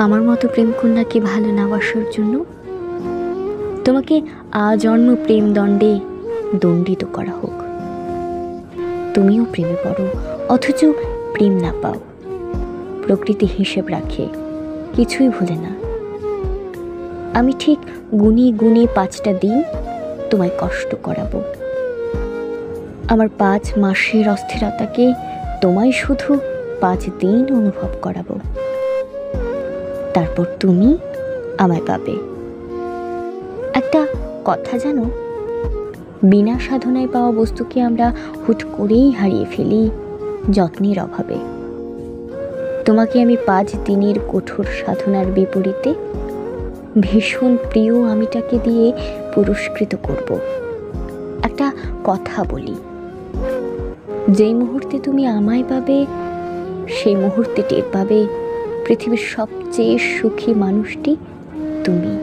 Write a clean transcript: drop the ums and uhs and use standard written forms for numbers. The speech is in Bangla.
আমার মতো প্রেমকন্যাকে ভালো না বাসার জন্য তোমাকে আজন্ম প্রেম দণ্ডে দণ্ডিত করা হোক। তুমিও প্রেমে পড়ো, অথচ প্রেম না পাও। প্রকৃতি হিসেব রাখে, কিছুই ভুলে না। আমি ঠিক গুনি গুনি 5টা দিন তোমায় কষ্ট করাবো। আমার 5 মাসের অস্থিরতাকে তোমায় শুধু 5 দিন অনুভব করাবো। তারপর তুমি আমায় পাবে। একটা কথা জানো, বিনা সাধনায় পাওয়া বস্তুকে আমরা হুট করেই হারিয়ে ফেলি যত্নের অভাবে। তোমাকে আমি 5 দিনের কঠোর সাধনার বিপরীতে ভীষণ প্রিয় আমিটাকে দিয়ে পুরস্কৃত করব। একটা কথা বলি, যেই মুহূর্তে তুমি আমায় পাবে সেই মুহূর্তে টের পাবে পৃথিবীর সবচেয়ে সুখী মানুষটি তুমি।